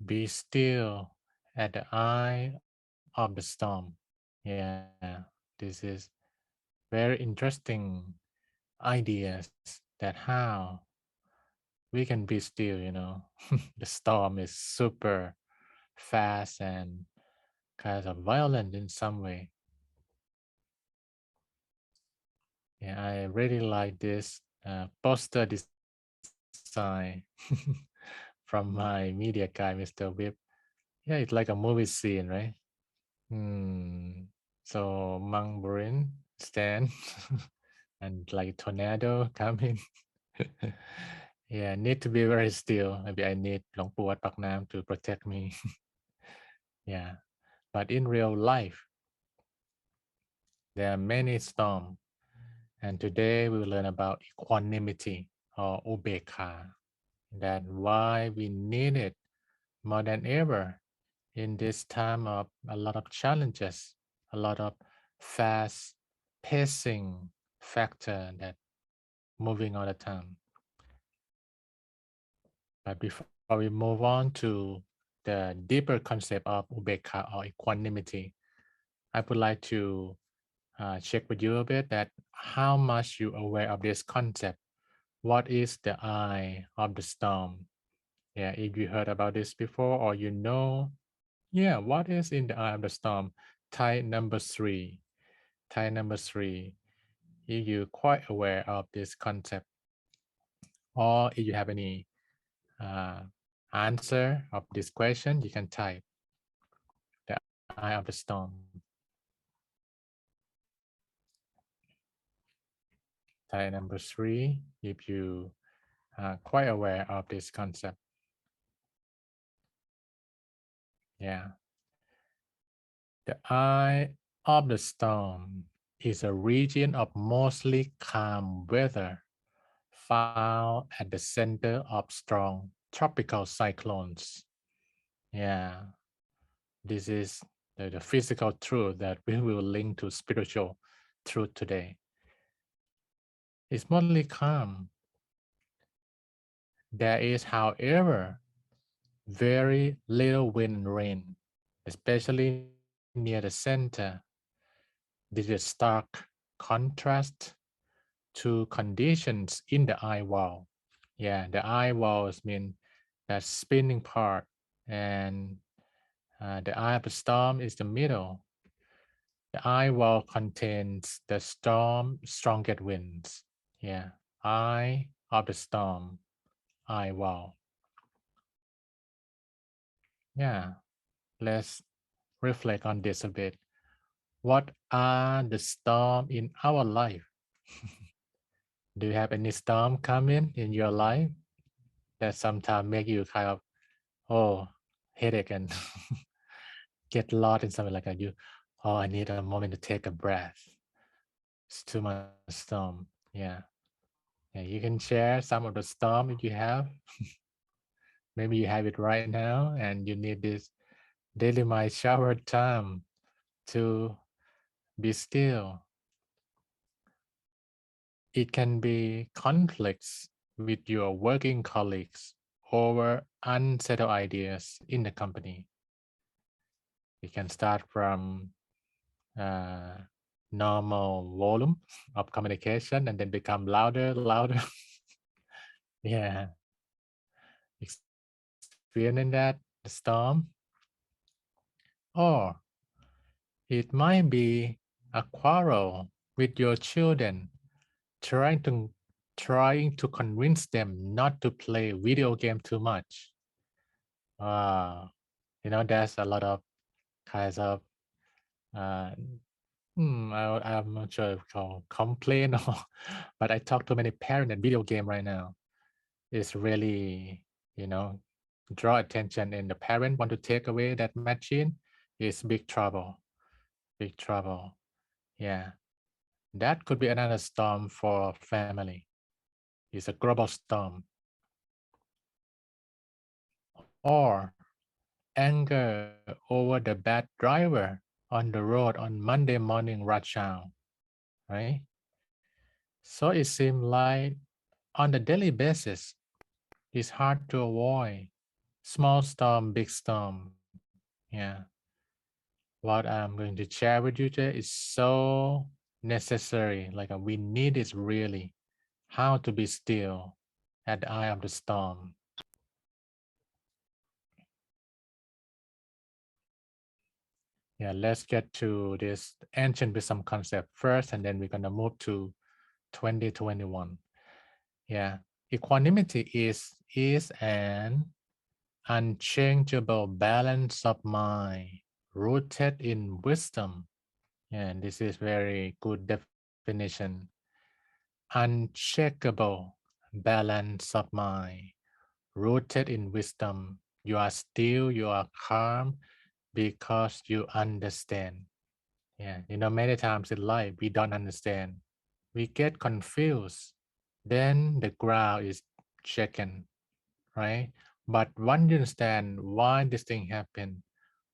Be still at the eye of the storm. Yeah, this is very interesting ideas that how we can be still, the storm is super fast and kind of violent in some way. Yeah, I really like this poster design from my media guy, Mr. Whip. Yeah, it's like a movie scene, right? Hmm. So Mang Burin stand and like tornado coming. Yeah, need to be very still. Maybe I need Long Pu Wat Pak Nam to protect me. Yeah, but in real life, there are many storms, and today we will learn about equanimity or ubekha. That why we need it more than ever in this time of a lot of challenges, a lot of fast pacing factor that moving all the time. But before we move on to the deeper concept of ubekha or equanimity, I would like to check with you a bit that how much you aware of this concept. What is the eye of the storm? Yeah, if you heard about this before or yeah, what is in the eye of the storm? Type number three. Type number three. If you're quite aware of this concept, or if you have any uh, answer of this question, you can type the eye of the storm. Type number three. If you are quite aware of this concept, yeah. The eye of the storm is a region of mostly calm weather found at the center of strong tropical cyclones. Yeah, this is the physical truth that we will link to spiritual truth today. It's mostly calm. There is, however, very little wind and rain, especially near the center. This is a stark contrast to conditions in the eye wall. Yeah, the eye walls mean that spinning part, and the eye of the storm is the middle. The eye wall contains the storm strongest winds. Yeah, eye of the storm, eye wall. Yeah, let's reflect on this a bit. What are the storm in our life? Do you have any storm coming in your life that sometimes make you kind of, oh, headache and get lost in something like that? Oh, I need a moment to take a breath. It's too much storm. Yeah. Yeah, you can share some of the storm if you have. Maybe you have it right now and you need this daily my shower time to be still. It can be conflicts with your working colleagues over unsettled ideas in the company. It can start from uh, normal volume of communication and then become louder. Yeah, experiencing that, the storm. Or it might be a quarrel with your children, trying to trying to convince them not to play video game too much. Uh, there's a lot of kinds of uh, I'm not sure if called complain or, but I talk to many parents that video game right now is really, you know, draw attention and the parent want to take away that machine is big trouble. Big trouble. Yeah. That could be another storm for family. It's a global storm. Or anger over the bad driver on the road on Monday morning rush hour, right? So it seems like on the daily basis, it's hard to avoid Small storm, big storm. Yeah. What I'm going to share with you today is so necessary. Like we need it really. How to be still at the eye of the storm. Yeah, let's get to this ancient wisdom concept first, and then we're gonna move to 2021. Yeah, equanimity is an unchangeable balance of mind rooted in wisdom. Yeah, and this is very good definition. Uncheckable balance of mind rooted in wisdom. You are still, you are calm because you understand. Yeah, many times in life we don't understand. We get confused. Then the ground is shaken, right? But once you understand why this thing happened,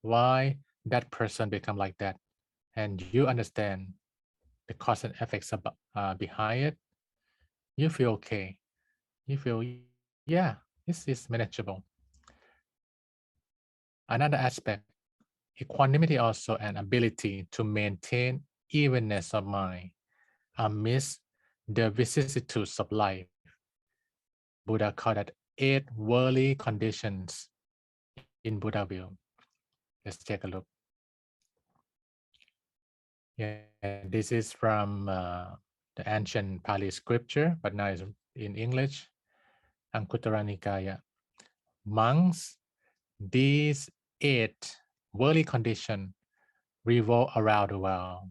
why that person become like that, and you understand the cause and effects behind it, you feel okay. You feel, yeah, this is manageable. Another aspect, equanimity also an ability to maintain evenness of mind amidst the vicissitudes of life. Buddha called that 8 worldly conditions in Buddha view. Let's take a look. Yeah, this is from the ancient Pali scripture, but now it's in English. Anguttara Nikaya. Monks, these 8 worldly conditions revolve around the world,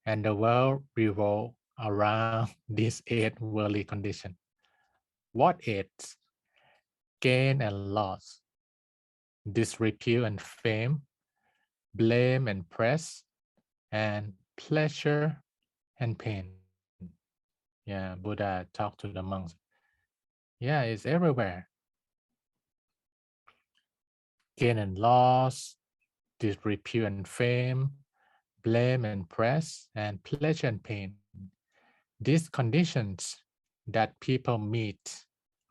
and the world revolve around these 8 worldly conditions. What 8? Gain and loss, disrepute and fame, blame and praise, and pleasure and pain. Yeah, Buddha talked to the monks. Yeah, it's everywhere. Gain and loss, disrepute and fame, blame and praise, and pleasure and pain. These conditions that people meet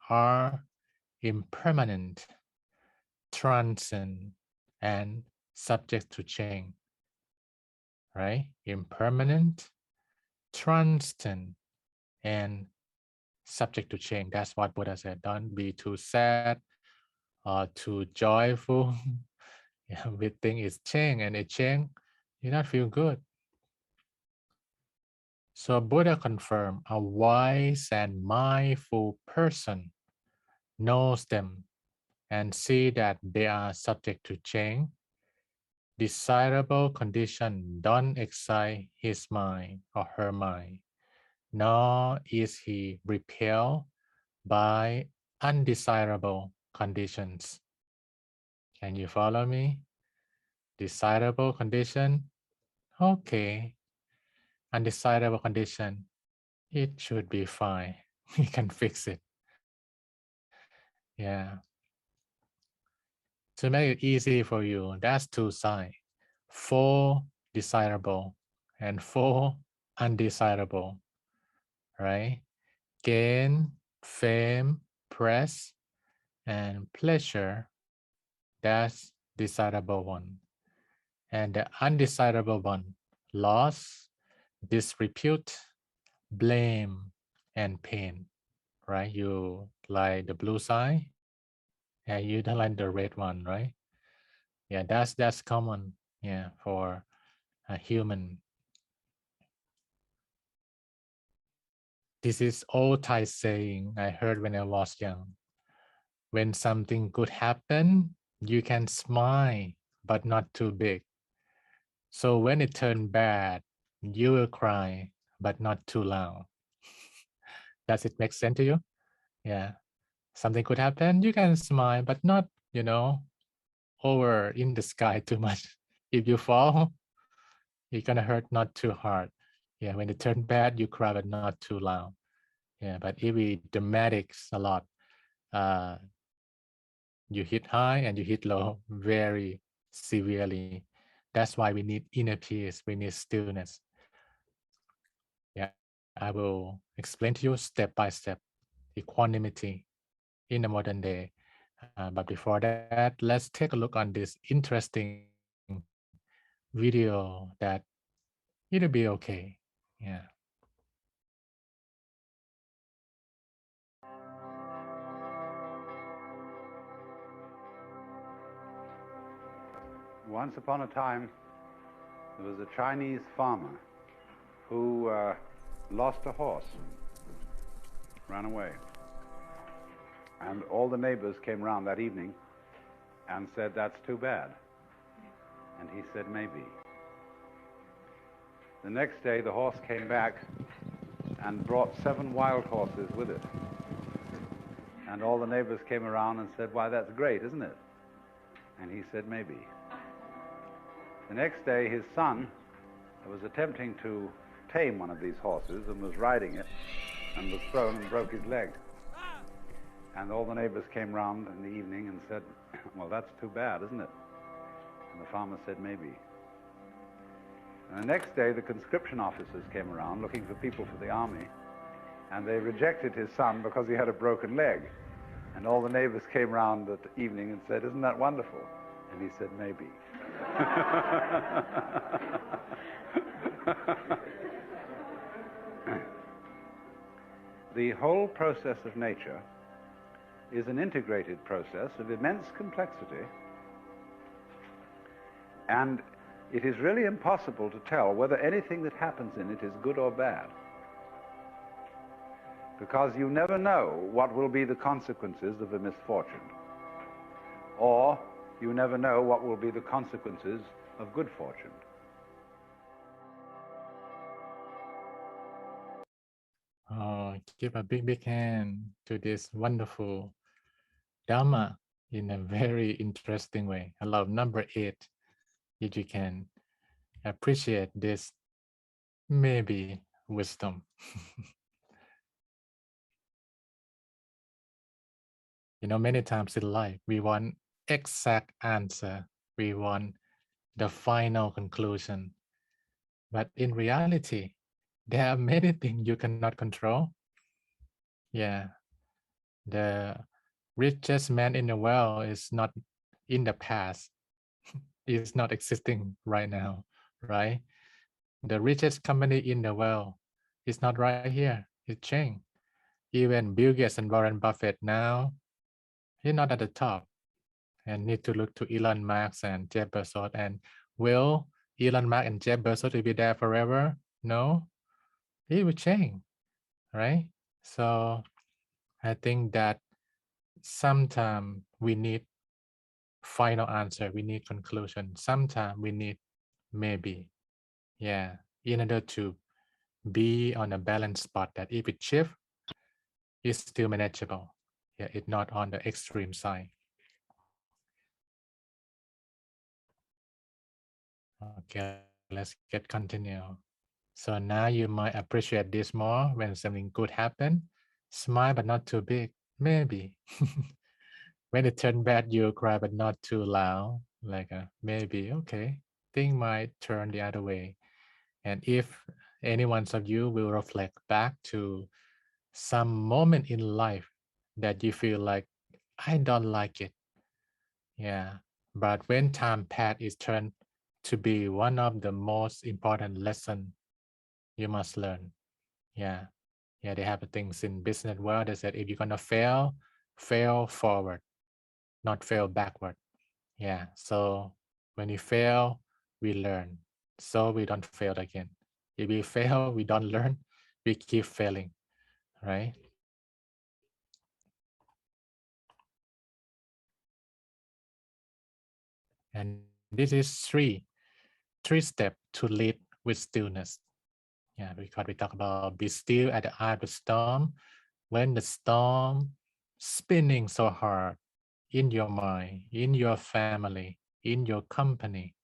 are impermanent, transient, and subject to change. Right? Impermanent, transient, and subject to change. That's what Buddha said. Don't be too sad or too joyful. Yeah, we think it's change, and it change, you not feel good. So Buddha confirmed a wise and mindful person knows them and see that they are subject to change. Desirable condition don't excite his mind or her mind, nor is he repelled by undesirable conditions. Can you follow me? Desirable condition, okay. Undesirable condition, it should be fine. We can fix it. Yeah. To make it easy for you, that's 2 sides. 4 desirable and 4 undesirable, right? Gain, fame, praise, and pleasure, that's desirable one. And the undesirable one, loss, disrepute, blame, and pain, right? You like the blue side, and you don't like the red one, right? Yeah, that's common, yeah, for a human. This is old Thai saying I heard when I was young. When something good happen, you can smile, but not too big. So when it turned bad, you will cry, but not too loud. Does it make sense to you? Yeah. Something could happen, you can smile, but not, over in the sky too much. If you fall, you're gonna hurt not too hard. Yeah, when it turned bad, you cry, but not too loud. Yeah, but if we dramatics a lot, uh, you hit high and you hit low very severely. That's why we need inner peace, we need stillness. Yeah, I will explain to you step by step equanimity in the modern day. But before that, let's take a look on this interesting video that it'll be okay. Yeah. Once upon a time, there was a Chinese farmer who lost a horse, ran away. And all the neighbors came round that evening and said, "That's too bad." And he said, "Maybe." The next day, the horse came back and brought 7 wild horses with it. And all the neighbors came around and said, "Why, that's great, isn't it?" And he said, "Maybe." The next day, his son was attempting to tame one of these horses and was riding it and was thrown and broke his leg. And all the neighbors came round in the evening and said, "Well, that's too bad, isn't it?" And the farmer said, "Maybe." And the next day, the conscription officers came around looking for people for the army, and they rejected his son because he had a broken leg. And all the neighbors came round at the evening and said, "Isn't that wonderful?" And he said, "Maybe." The whole process of nature is an integrated process of immense complexity, and it is really impossible to tell whether anything that happens in it is good or bad, because you never know what will be the consequences of a misfortune, or you never know what will be the consequences of good fortune. Oh, give a big hand to this wonderful Dharma in a very interesting way. I love number 8. If you can appreciate this maybe wisdom. Many times in life, we want exact answer. We want the final conclusion. But in reality, there are many things you cannot control. Yeah. The richest man in the world is not in the past. Is not existing right now, right? The richest company in the world is not right here. It changed. Even Bill Gates and Warren Buffett now, he's not at the top. And need to look to Elon Musk and Jeff Bezos. And will Elon Musk and Jeff Bezos will be there forever? No, it will change, right? So I think that sometimes we need final answer. We need conclusion. Sometimes we need maybe, yeah, in order to be on a balanced spot that if it shift, it's still manageable. Yeah, it's not on the extreme side. Okay, let's get continue. So now you might appreciate this more when something good happen. Smile but not too big, maybe. When it turn bad, you cry but not too loud. Like maybe, okay. Thing might turn the other way. And if any one of you will reflect back to some moment in life that you feel like, I don't like it. Yeah. But when time passed, it turned to be one of the most important lesson you must learn. Yeah. Yeah, they have things in business world that said if you're gonna fail, fail forward, not fail backward. Yeah. So when we fail, we learn. So we don't fail again. If we fail, we don't learn, we keep failing. Right? And this is three steps to lead with stillness. Yeah, because we talk about be still at the eye of the storm. When the storm spinning so hard in your mind, in your family, in your company,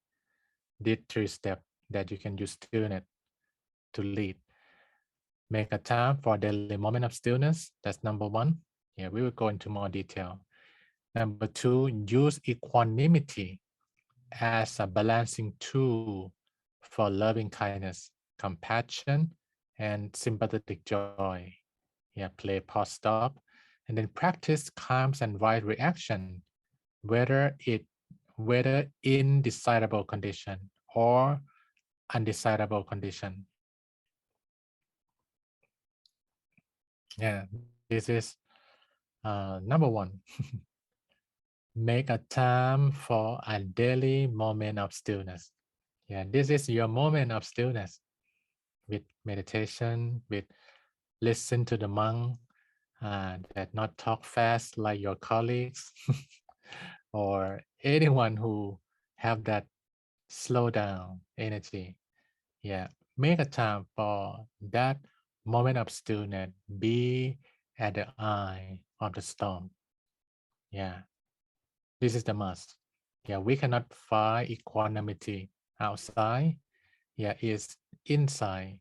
these 3 steps that you can use stillness to lead. Make a time for daily moment of stillness. That's number 1. Yeah, we will go into more detail. Number 2, use equanimity as a balancing tool for loving kindness, compassion, and sympathetic joy. Yeah, play pause stop. And and then practice calm and wise reaction, whether in desirable condition or undesirable condition. Yeah, this is number one. Make a time for a daily moment of stillness. Yeah, this is your moment of stillness with meditation, with listen to the monk that not talk fast like your colleagues or anyone who have that slow down energy. Yeah, make a time for that moment of stillness. Be at the eye of the storm. Yeah, this is the must. Yeah, we cannot find equanimity outside. Yeah, it's inside.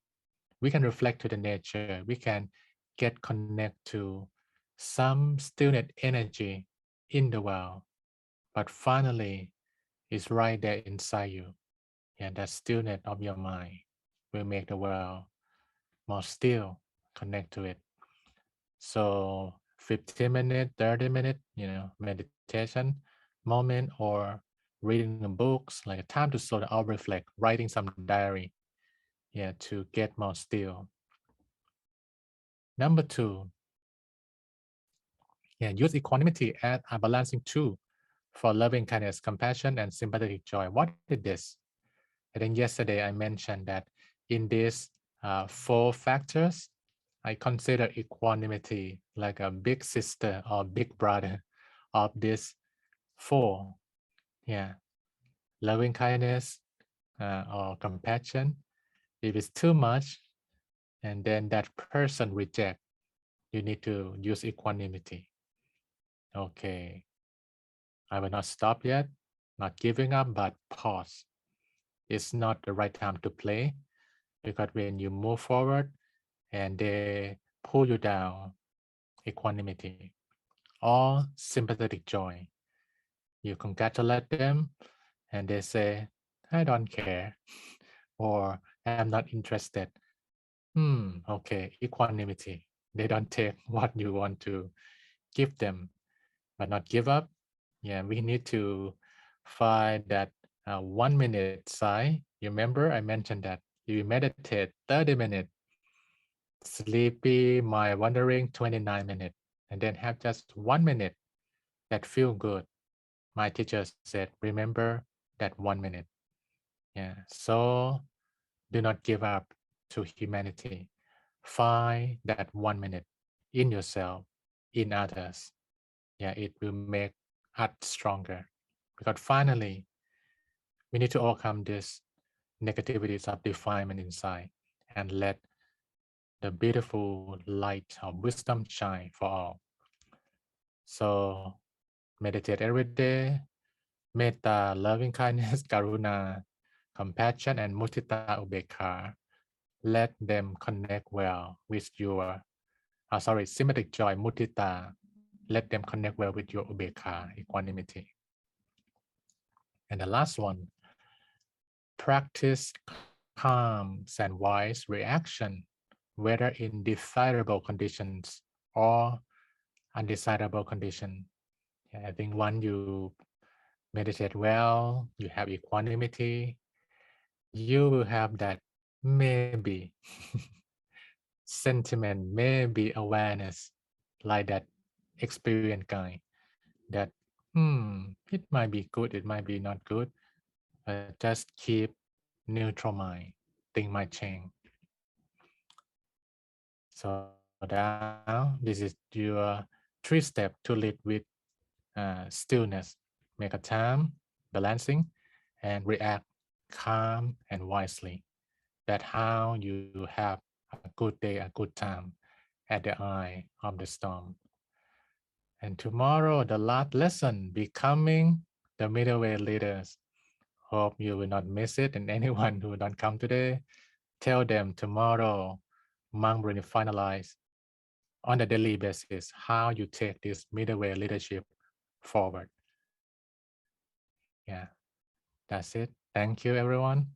We can reflect to the nature. We can get connect to some stillness energy in the world. But finally, it's right there inside you. Yeah, that stillness of your mind will make the world more still. Connect to it. So 15 minutes, 30 minutes, meditation moment or reading books, like a time to slow down or reflect, writing some diary, yeah, to get more still. Number two, yeah, use equanimity as a balancing tool for loving kindness, compassion, and sympathetic joy. What is this? I think yesterday I mentioned that in these four factors, I consider equanimity like a big sister or big brother of these four. Yeah, loving kindness or compassion. If it's too much, and then that person reject, you need to use equanimity. Okay, I will not stop yet, not giving up, but pause. It's not the right time to play because when you move forward and they pull you down, equanimity or sympathetic joy, you congratulate them and they say, I don't care or I'm not interested. Okay, equanimity. They don't take what you want to give them, but not give up. Yeah, we need to find that 1 minute sigh. You remember I mentioned that you meditate 30 minutes, sleepy, mind wandering 29 minutes, and then have just 1 minute that feel good. My teacher said, remember that 1 minute. Yeah, so do not give up to humanity. Find that 1 minute in yourself, in others. Yeah, it will make us stronger. Because finally, we need to overcome this negativities of defilement inside and let the beautiful light of wisdom shine for all. So meditate every day, metta, loving kindness, karuna, compassion, and mudita ubekha. Let them connect well with your, sympathetic joy, mudita. Let them connect well with your ubekha, equanimity. And the last one, practice calm and wise reaction, whether in desirable conditions or undesirable condition. Yeah, I think when you meditate well, you have equanimity, you will have that maybe sentiment, maybe awareness, like that experience guy, that it might be good, it might be not good, but just keep neutral mind, thing might change. So now this is your 3 steps to lead with stillness. Make a time, balancing, and react calm and wisely. That's how you have a good day, a good time at the eye of the storm. And tomorrow, the last lesson, becoming the middle way leaders. Hope you will not miss it. And anyone who don't come today, tell them tomorrow, Monk will finalize on a daily basis how you take this middleware leadership forward. Yeah, that's it. Thank you, everyone.